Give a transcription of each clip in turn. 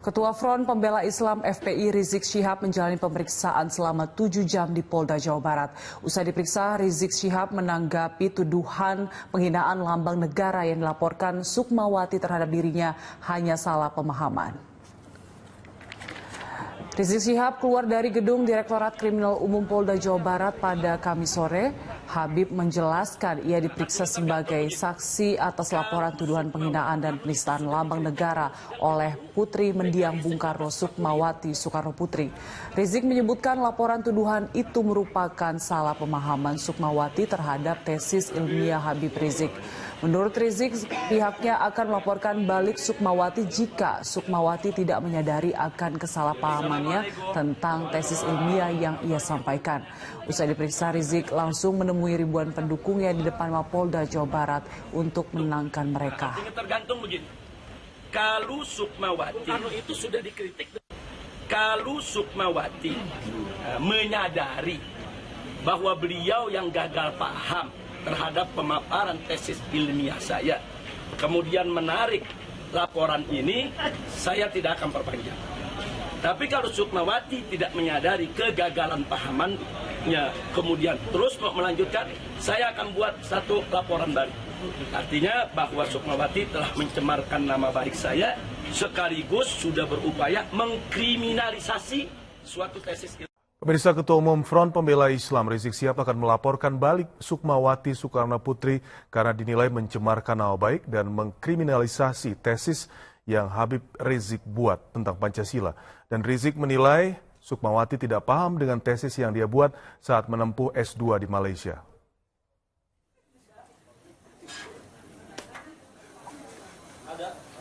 Ketua Front Pembela Islam FPI Rizik Syihab menjalani pemeriksaan selama 7 jam di Polda Jawa Barat. Usai diperiksa, Rizik Syihab menanggapi tuduhan penghinaan lambang negara yang dilaporkan Sukmawati terhadap dirinya hanya salah pemahaman. Rizik Syihab keluar dari gedung Direktorat Kriminal Umum Polda Jawa Barat pada Kamis sore. Habib menjelaskan ia diperiksa sebagai saksi atas laporan tuduhan penghinaan dan penistaan lambang negara oleh Putri Mendiang Bung Karno Sukmawati Soekarno Putri. Rizik menyebutkan laporan tuduhan itu merupakan salah pemahaman Sukmawati terhadap tesis ilmiah Habib Rizik. Menurut Rizik, pihaknya akan melaporkan balik Sukmawati jika Sukmawati tidak menyadari akan kesalahpahamannya tentang tesis ilmiah yang ia sampaikan. Usai diperiksa, Rizik langsung menemui ribuan pendukungnya di depan Mapolda Jawa Barat untuk menenangkan mereka. Tergantung begini, kalau Sukmawati itu sudah dikritik, kalau Sukmawati menyadari bahwa beliau yang gagal paham terhadap pemaparan tesis ilmiah saya, kemudian menarik laporan ini, saya tidak akan perpanjang. Tapi kalau Sukmawati tidak menyadari kegagalan pahamannya, kemudian terus mau melanjutkan, saya akan buat satu laporan baru. Artinya bahwa Sukmawati telah mencemarkan nama baik saya, sekaligus sudah berupaya mengkriminalisasi suatu tesis ilmiah. Pemirsa, Ketua Umum Front Pembela Islam Rizik Syihab akan melaporkan balik Sukmawati Soekarno Putri karena dinilai mencemarkan nama baik dan mengkriminalisasi tesis yang Habib Rizik buat tentang Pancasila. Dan Rizik menilai Sukmawati tidak paham dengan tesis yang dia buat saat menempuh S2 di Malaysia.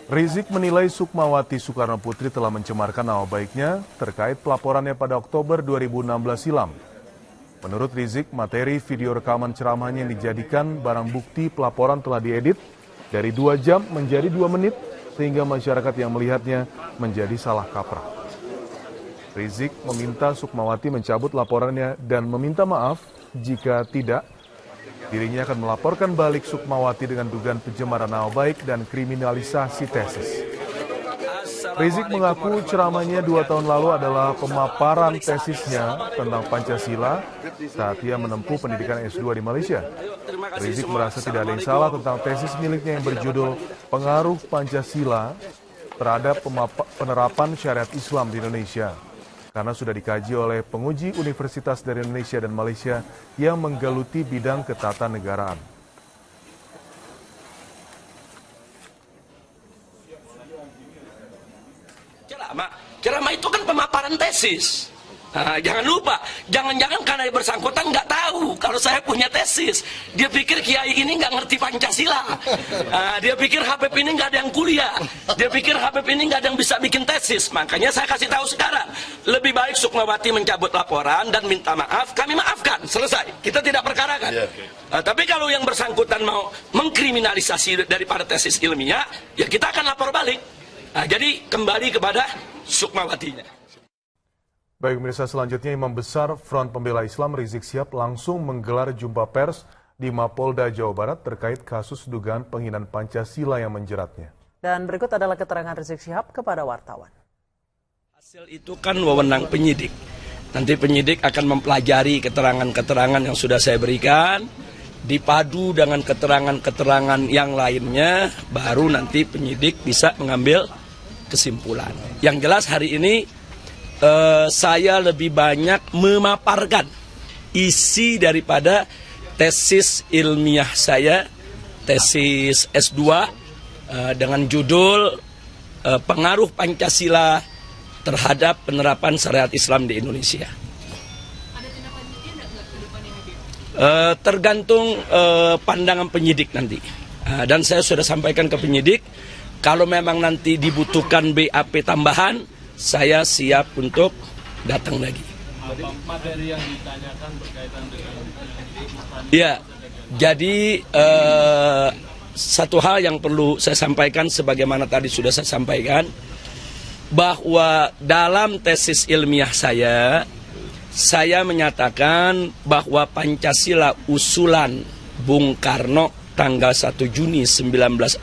Rizik menilai Sukmawati Soekarno Putri telah mencemarkan nama baiknya terkait pelaporannya pada Oktober 2016 silam. Menurut Rizik, materi video rekaman ceramahnya yang dijadikan barang bukti pelaporan telah diedit dari 2 jam menjadi 2 menit sehingga masyarakat yang melihatnya menjadi salah kaprah. Rizik meminta Sukmawati mencabut laporannya dan meminta maaf jika tidak. Dirinya akan melaporkan balik Sukmawati dengan dugaan pencemaran nama baik dan kriminalisasi tesis. Rizik mengaku ceramahnya 2 tahun lalu adalah pemaparan tesisnya tentang Pancasila saat ia menempuh pendidikan S2 di Malaysia. Rizik merasa tidak ada yang salah tentang tesis miliknya yang berjudul Pengaruh Pancasila terhadap penerapan syariat Islam di Indonesia, karena sudah dikaji oleh penguji universitas dari Indonesia dan Malaysia yang menggeluti bidang ketatanegaraan. Ceramah itu kan pemaparan tesis. Nah, jangan lupa, jangan-jangan karena dia bersangkutan nggak tahu kalau saya punya tesis. Dia pikir Kiai ini nggak ngerti Pancasila. Dia pikir Habib ini nggak ada yang kuliah. Dia pikir Habib ini nggak ada yang bisa bikin tesis. Makanya saya kasih tahu sekarang, lebih baik Sukmawati mencabut laporan dan minta maaf. Kami maafkan, selesai. Kita tidak perkarakan. Tapi kalau yang bersangkutan mau mengkriminalisasi daripada tesis ilmiah, ya kita akan lapor balik. Jadi kembali kepada Sukmawatinya. Baik pemirsa, selanjutnya Imam Besar Front Pembela Islam Rizik Syihab langsung menggelar jumpa pers di Mapolda Jawa Barat terkait kasus dugaan penghinaan Pancasila yang menjeratnya. Dan berikut adalah keterangan Rizik Syihab kepada wartawan. Hasil itu kan wewenang penyidik. Nanti penyidik akan mempelajari keterangan-keterangan yang sudah saya berikan, dipadu dengan keterangan-keterangan yang lainnya, baru nanti penyidik bisa mengambil kesimpulan. Yang jelas hari ini saya lebih banyak memaparkan isi daripada tesis ilmiah saya, tesis S2 dengan judul Pengaruh Pancasila terhadap penerapan syariat Islam di Indonesia. Tergantung pandangan penyidik nanti. Dan saya sudah sampaikan ke penyidik, kalau memang nanti dibutuhkan BAP tambahan, saya siap untuk datang lagi. Apa materi yang ditanyakan berkaitan dengan ya, jadi satu hal yang perlu saya sampaikan sebagaimana tadi sudah saya sampaikan, bahwa dalam tesis ilmiah saya menyatakan bahwa Pancasila usulan Bung Karno tanggal 1 Juni 1945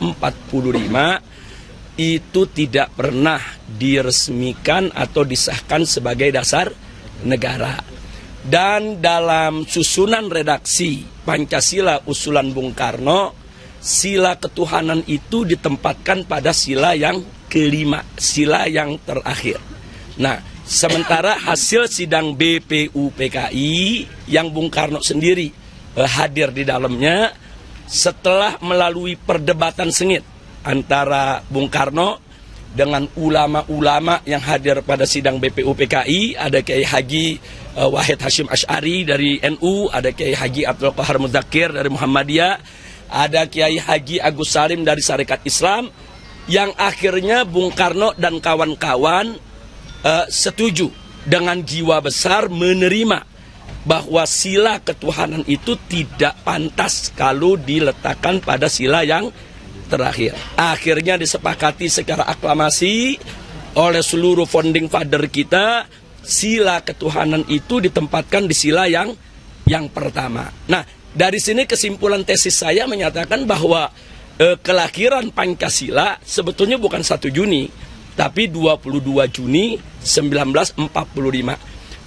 itu tidak pernah diresmikan atau disahkan sebagai dasar negara. Dan dalam susunan redaksi Pancasila usulan Bung Karno, sila ketuhanan itu ditempatkan pada sila yang kelima, sila yang terakhir. Nah, sementara hasil sidang BPUPKI yang Bung Karno sendiri hadir di dalamnya, setelah melalui perdebatan sengit antara Bung Karno dengan ulama-ulama yang hadir pada sidang BPUPKI, ada Kiai Haji Wahid Hashim Asy'ari dari NU, ada Kiai Haji Abdul Qahar Muzakir dari Muhammadiyah, ada Kiai Haji Agus Salim dari Sarekat Islam, yang akhirnya Bung Karno dan kawan-kawan setuju dengan jiwa besar menerima bahwa sila ketuhanan itu tidak pantas kalau diletakkan pada sila yang terakhir. Akhirnya disepakati secara aklamasi oleh seluruh founding father kita, sila ketuhanan itu ditempatkan di sila yang pertama. Nah, dari sini kesimpulan tesis saya menyatakan bahwa kelahiran Pancasila sebetulnya bukan 1 Juni, tapi 22 Juni 1945.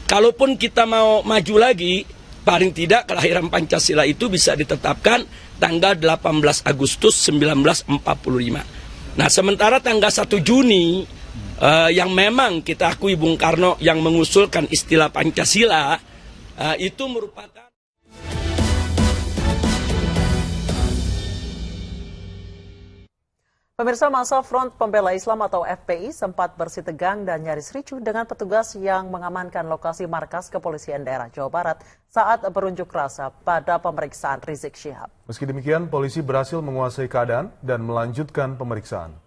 Kalaupun kita mau maju lagi, paling tidak kelahiran Pancasila itu bisa ditetapkan tanggal 18 Agustus 1945. Nah, sementara tanggal 1 Juni yang memang kita akui Bung Karno yang mengusulkan istilah Pancasila, itu merupakan Pemirsa, massa Front Pembela Islam atau FPI sempat bersitegang dan nyaris ricuh dengan petugas yang mengamankan lokasi markas kepolisian daerah Jawa Barat saat berunjuk rasa pada pemeriksaan Rizik Syihab. Meski demikian, polisi berhasil menguasai keadaan dan melanjutkan pemeriksaan.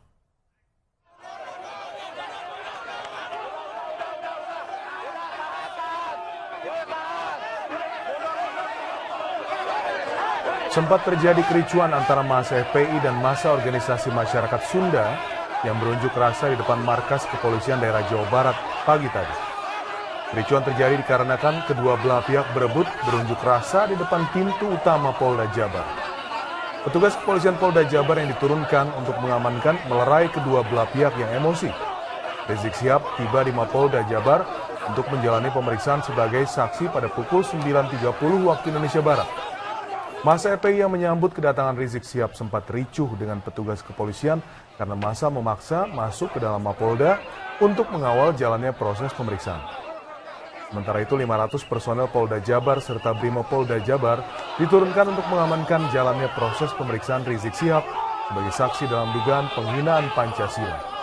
Sempat terjadi kericuan antara massa FPI dan massa organisasi masyarakat Sunda yang berunjuk rasa di depan markas kepolisian daerah Jawa Barat pagi tadi. Kericuan terjadi dikarenakan kedua belah pihak berebut berunjuk rasa di depan pintu utama Polda Jabar. Petugas kepolisian Polda Jabar yang diturunkan untuk mengamankan melerai kedua belah pihak yang emosi. Rizik Syihab tiba di Mapolda Jabar untuk menjalani pemeriksaan sebagai saksi pada pukul 9.30 waktu Indonesia Barat. Massa FPI yang menyambut kedatangan Rizik Syihab sempat ricuh dengan petugas kepolisian karena massa memaksa masuk ke dalam Mapolda untuk mengawal jalannya proses pemeriksaan. Sementara itu 500 personel Polda Jabar serta Brimob Polda Jabar diturunkan untuk mengamankan jalannya proses pemeriksaan Rizik Syihab sebagai saksi dalam dugaan penghinaan Pancasila.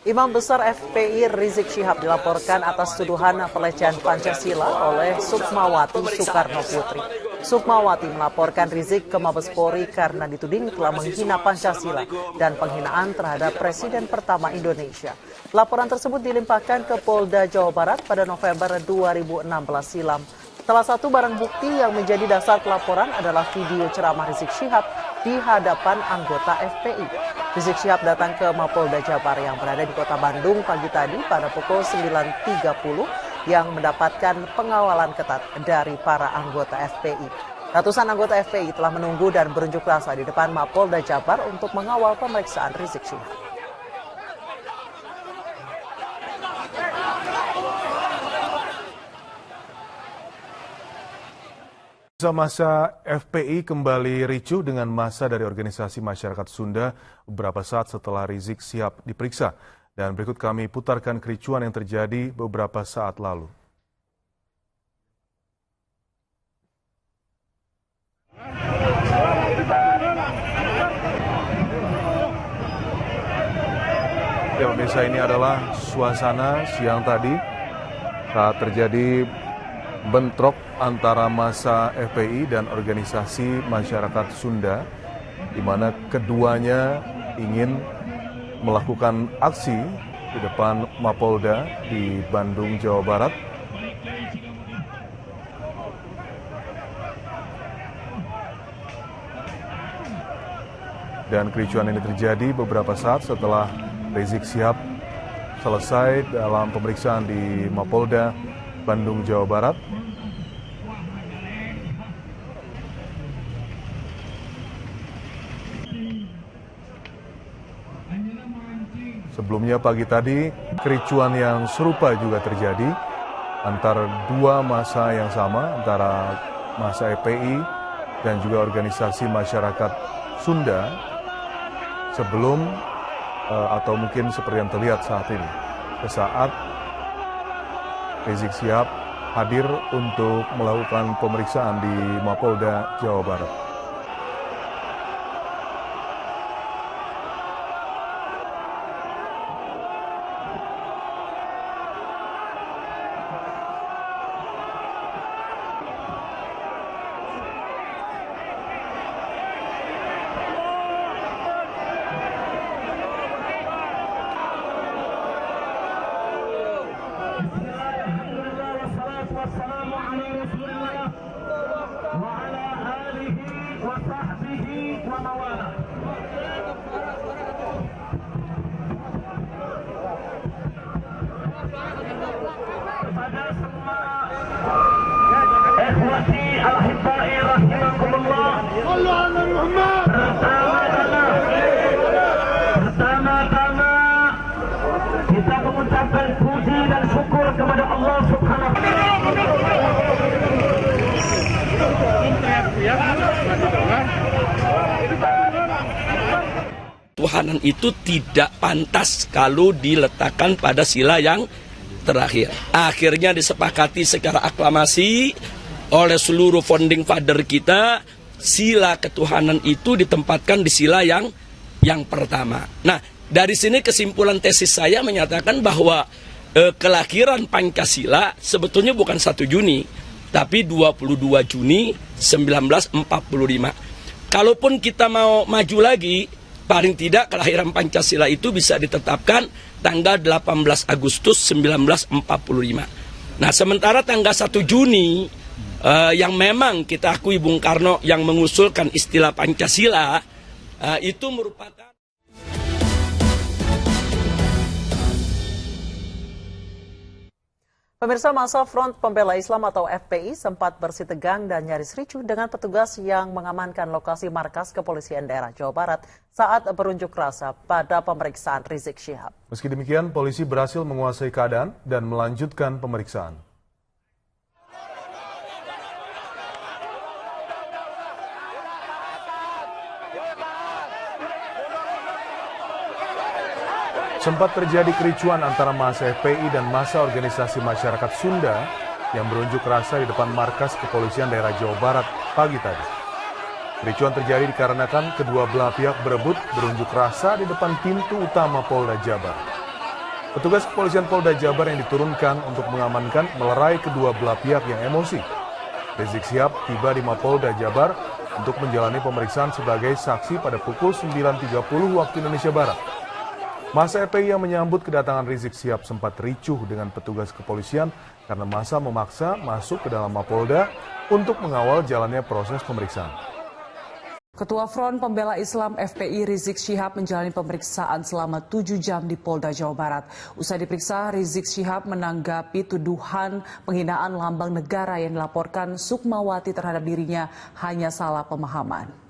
Imam Besar FPI Rizik Syihab dilaporkan atas tuduhan pelecehan Pancasila oleh Sukmawati Soekarno Putri. Sukmawati melaporkan Rizik ke Mabes Polri karena dituding telah menghina Pancasila dan penghinaan terhadap Presiden pertama Indonesia. Laporan tersebut dilimpahkan ke Polda Jawa Barat pada November 2016 silam. Salah satu barang bukti yang menjadi dasar pelaporan adalah video ceramah Rizik Syihab di hadapan anggota FPI. Rizik Syihab datang ke Mapolda Jabar yang berada di kota Bandung pagi tadi pada pukul 9.30 yang mendapatkan pengawalan ketat dari para anggota FPI. Ratusan anggota FPI telah menunggu dan berunjuk rasa di depan Mapolda Jabar untuk mengawal pemeriksaan Rizik Syihab. Massa FPI kembali ricuh dengan massa dari organisasi masyarakat Sunda beberapa saat setelah Rizik Syihab diperiksa. Dan berikut kami putarkan kericuan yang terjadi beberapa saat lalu. Ya pemirsa, ini adalah suasana siang tadi saat terjadi bentrok antara massa FPI dan organisasi masyarakat Sunda, di mana keduanya ingin melakukan aksi di depan Mapolda di Bandung, Jawa Barat. Dan kericuan ini terjadi beberapa saat setelah Rizik Syihab selesai dalam pemeriksaan di Mapolda Bandung, Jawa Barat. Sebelumnya pagi tadi, kericuan yang serupa juga terjadi antara dua massa yang sama, antara massa FPI dan juga organisasi masyarakat Sunda sebelum atau mungkin seperti yang terlihat saat ini. Sesaat Rizik Syihab hadir untuk melakukan pemeriksaan di Mapolda Jawa Barat. Pertama-tama kita mengucapkan puji dan syukur kepada Allah Subhanahu wa Ta'ala. Tuhanan itu tidak pantas kalau diletakkan pada sila yang terakhir. Akhirnya disepakati secara aklamasi oleh seluruh founding father kita, sila ketuhanan itu ditempatkan di sila yang pertama. Nah, dari sini kesimpulan tesis saya menyatakan bahwa kelahiran Pancasila sebetulnya bukan 1 Juni, tapi 22 Juni 1945. Kalaupun kita mau maju lagi, paling tidak kelahiran Pancasila itu bisa ditetapkan tanggal 18 Agustus 1945. Nah, sementara tanggal 1 Juni yang memang kita akui Bung Karno yang mengusulkan istilah Pancasila itu merupakan Pemirsa, massa Front Pembela Islam atau FPI sempat bersitegang dan nyaris ricuh dengan petugas yang mengamankan lokasi markas kepolisian daerah Jawa Barat saat berunjuk rasa pada pemeriksaan Rizik Syihab. Meski demikian, polisi berhasil menguasai keadaan dan melanjutkan pemeriksaan. Sempat terjadi kericuan antara massa FPI dan massa organisasi masyarakat Sunda yang berunjuk rasa di depan markas kepolisian daerah Jawa Barat pagi tadi. Kericuan terjadi dikarenakan kedua belah pihak berebut berunjuk rasa di depan pintu utama Polda Jabar. Petugas kepolisian Polda Jabar yang diturunkan untuk mengamankan melerai kedua belah pihak yang emosi. Rizik Syihab tiba di Mapolda Jabar untuk menjalani pemeriksaan sebagai saksi pada pukul 9.30 waktu Indonesia Barat. Massa FPI yang menyambut kedatangan Rizik Syihab sempat ricuh dengan petugas kepolisian karena massa memaksa masuk ke dalam Mapolda untuk mengawal jalannya proses pemeriksaan. Ketua Front Pembela Islam FPI Rizik Syihab menjalani pemeriksaan selama 7 jam di Polda Jawa Barat. Usai diperiksa, Rizik Syihab menanggapi tuduhan penghinaan lambang negara yang dilaporkan Sukmawati terhadap dirinya hanya salah pemahaman.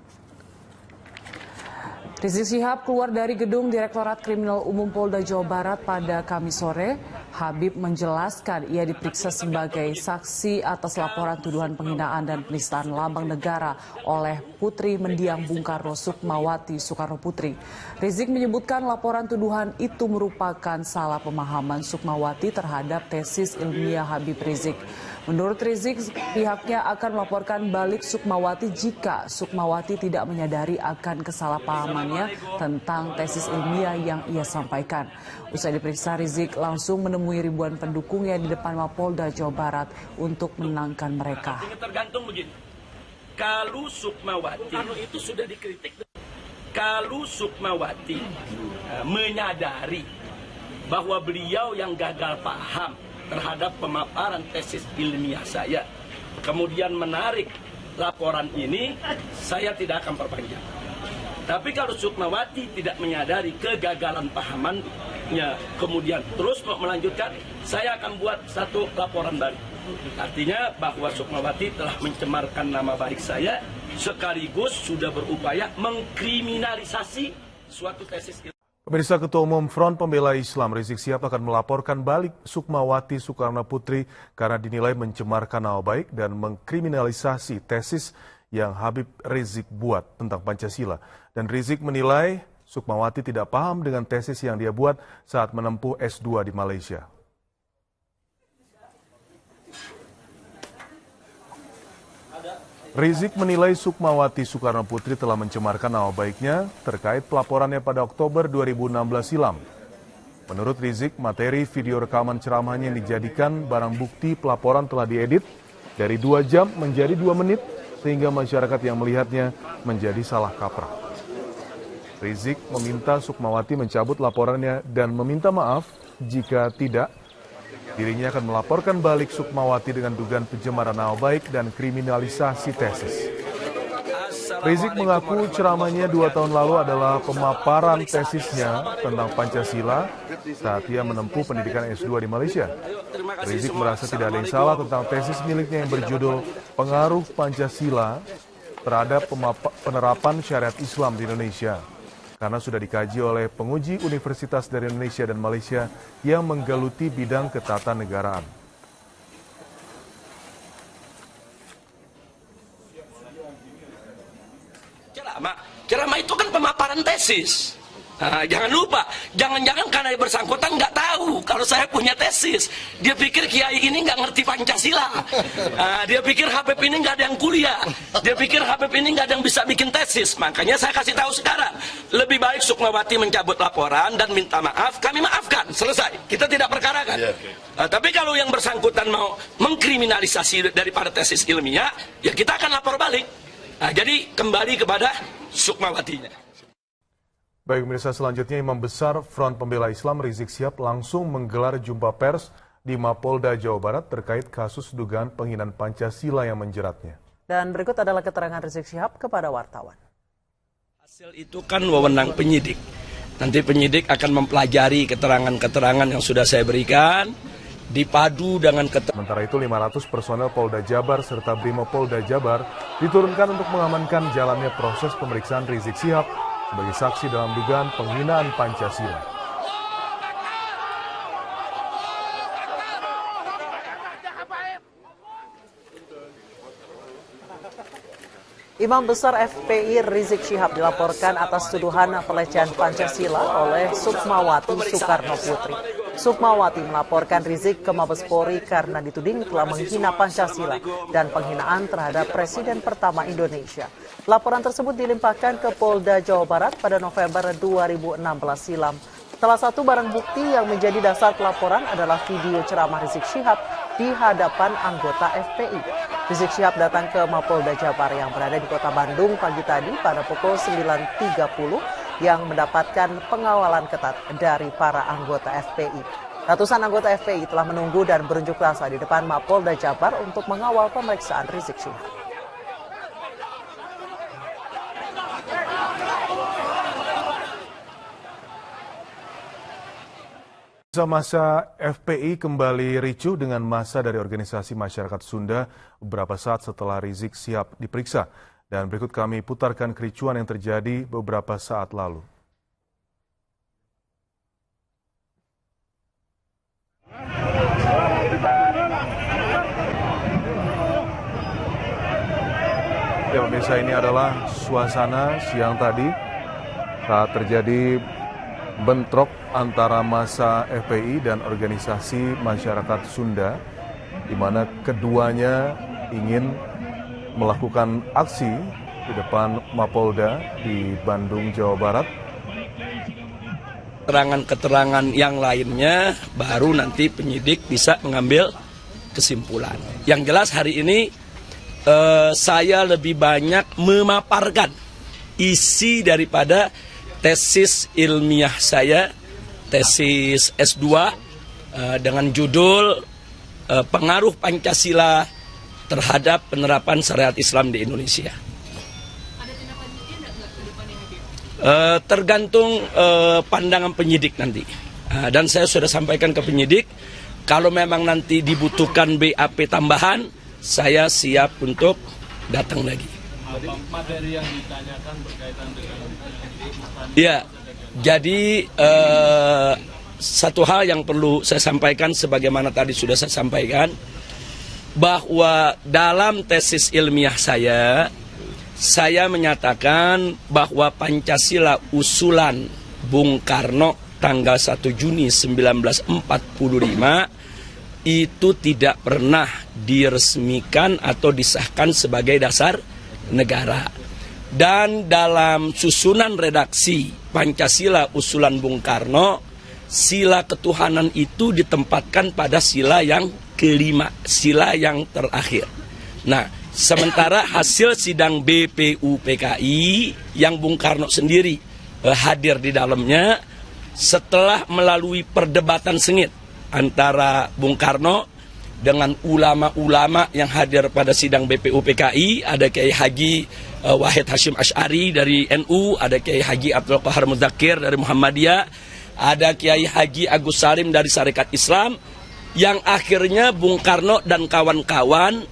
Rizik Syihab keluar dari gedung Direktorat Kriminal Umum Polda Jawa Barat pada Kamis sore. Habib menjelaskan ia diperiksa sebagai saksi atas laporan tuduhan penghinaan dan penistaan lambang negara oleh Putri Mendiang Bung Karno Sukmawati Soekarno Putri. Rizik menyebutkan laporan tuduhan itu merupakan salah pemahaman Sukmawati terhadap tesis ilmiah Habib Rizik. Menurut Rizik, pihaknya akan melaporkan balik Sukmawati jika Sukmawati tidak menyadari akan kesalahpahamannya tentang tesis ilmiah yang ia sampaikan. Usai diperiksa, Rizik langsung menemui ribuan pendukungnya di depan Mapolda Jawa Barat untuk menenangkan mereka. Tergantung begini, kalau Sukmawati itu sudah dikritik, kalau Sukmawati menyadari bahwa beliau yang gagal paham terhadap pemaparan tesis ilmiah saya, kemudian menarik laporan ini, saya tidak akan perpanjang. Tapi kalau Sukmawati tidak menyadari kegagalan pahamannya, kemudian terus melanjutkan, saya akan buat satu laporan baru. Artinya bahwa Sukmawati telah mencemarkan nama baik saya, sekaligus sudah berupaya mengkriminalisasi suatu tesis ilmiah. Pemirsa, Ketua Umum Front Pembela Islam Rizik Syihab akan melaporkan balik Sukmawati Soekarno Putri karena dinilai mencemarkan nama baik dan mengkriminalisasi tesis yang Habib Rizik buat tentang Pancasila. Dan Rizik menilai Sukmawati tidak paham dengan tesis yang dia buat saat menempuh S2 di Malaysia. Rizik menilai Sukmawati Soekarno Putri telah mencemarkan nama baiknya terkait pelaporannya pada Oktober 2016 silam. Menurut Rizik, materi video rekaman ceramahnya yang dijadikan barang bukti pelaporan telah diedit dari 2 jam menjadi 2 menit sehingga masyarakat yang melihatnya menjadi salah kaprah. Rizik meminta Sukmawati mencabut laporannya dan meminta maaf jika tidak. Dirinya akan melaporkan balik Sukmawati dengan dugaan pencemaran nama baik dan kriminalisasi tesis. Rizik mengaku ceramahnya 2 tahun lalu adalah pemaparan tesisnya tentang Pancasila saat ia menempuh pendidikan S2 di Malaysia. Rizik merasa tidak ada yang salah tentang tesis miliknya yang berjudul Pengaruh Pancasila terhadap penerapan syariat Islam di Indonesia, karena sudah dikaji oleh penguji universitas dari Indonesia dan Malaysia yang menggeluti bidang ketatanegaraan. Ceramah itu kan pemaparan tesis. Nah, jangan lupa, jangan-jangan karena bersangkutan nggak tahu kalau saya punya tesis. Dia pikir Kiai ini nggak ngerti Pancasila. Dia pikir Habib ini nggak ada yang kuliah. Dia pikir Habib ini nggak ada yang bisa bikin tesis. Makanya saya kasih tahu sekarang, lebih baik Sukmawati mencabut laporan dan minta maaf, kami maafkan, selesai. Kita tidak perkarakan. Tapi kalau yang bersangkutan mau mengkriminalisasi daripada tesis ilmiah, ya kita akan lapor balik. Jadi kembali kepada Sukmawatinya. Baik pemirsa, selanjutnya Imam Besar Front Pembela Islam Rizik Syihab langsung menggelar jumpa pers di Mapolda Jawa Barat terkait kasus dugaan penghinaan Pancasila yang menjeratnya. Dan berikut adalah keterangan Rizik Syihab kepada wartawan. Hasil itu kan wewenang penyidik. Nanti penyidik akan mempelajari keterangan-keterangan yang sudah saya berikan, dipadu dengan Sementara itu 500 personel Polda Jabar serta Brimo Polda Jabar diturunkan untuk mengamankan jalannya proses pemeriksaan Rizik Syihab sebagai saksi dalam dugaan penghinaan Pancasila. Imam Besar FPI Rizik Syihab dilaporkan atas tuduhan pelecehan Pancasila oleh Sukmawati Soekarno Putri. Sukmawati melaporkan Rizik ke Mabes Polri karena dituding telah menghina Pancasila dan penghinaan terhadap Presiden pertama Indonesia. Laporan tersebut dilimpahkan ke Polda Jawa Barat pada November 2016 silam. Salah satu barang bukti yang menjadi dasar pelaporan adalah video ceramah Rizik Syihab di hadapan anggota FPI. Rizik Syihab datang ke Mapolda Jabar yang berada di Kota Bandung pagi tadi pada pukul 9.30 yang mendapatkan pengawalan ketat dari para anggota FPI. Ratusan anggota FPI telah menunggu dan berunjuk rasa di depan Mapolda Jabar untuk mengawal pemeriksaan Rizik Syihab. Masa FPI kembali ricuh dengan massa dari organisasi masyarakat Sunda beberapa saat setelah Rizik Syihab diperiksa. Dan berikut kami putarkan kericuan yang terjadi beberapa saat lalu. Ya pemirsa, ini adalah suasana siang tadi saat terjadi bentrok antara massa FPI dan organisasi masyarakat Sunda, di mana keduanya ingin melakukan aksi di depan Mapolda di Bandung, Jawa Barat. Keterangan-keterangan yang lainnya baru nanti penyidik bisa mengambil kesimpulan. Yang jelas hari ini saya lebih banyak memaparkan isi daripada tesis ilmiah saya, tesis S2 dengan judul Pengaruh Pancasila terhadap penerapan syariat Islam di Indonesia. Ada tindak lanjutnya nggak ke depannya, Habib? Tergantung pandangan penyidik nanti. Dan saya sudah sampaikan ke penyidik, kalau memang nanti dibutuhkan BAP tambahan, saya siap untuk datang lagi. apa materi yang ditanyakan berkaitan dengan Ya, jadi satu hal yang perlu saya sampaikan sebagaimana tadi sudah saya sampaikan, bahwa dalam tesis ilmiah saya menyatakan bahwa Pancasila usulan Bung Karno tanggal 1 Juni 1945 itu tidak pernah diresmikan atau disahkan sebagai dasar negara. Dan dalam susunan redaksi Pancasila usulan Bung Karno, sila ketuhanan itu ditempatkan pada sila yang kelima, sila yang terakhir. Nah, sementara hasil sidang BPUPKI yang Bung Karno sendiri hadir di dalamnya, setelah melalui perdebatan sengit antara Bung Karno dengan ulama-ulama yang hadir pada sidang BPUPKI, ada Kiai Haji Wahid Hashim Asy'ari dari NU, ada Kiai Haji Abdul Qahar Muzakir dari Muhammadiyah, ada Kiai Haji Agus Salim dari Sarekat Islam, yang akhirnya Bung Karno dan kawan-kawan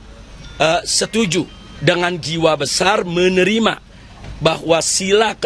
setuju dengan jiwa besar menerima bahwa sila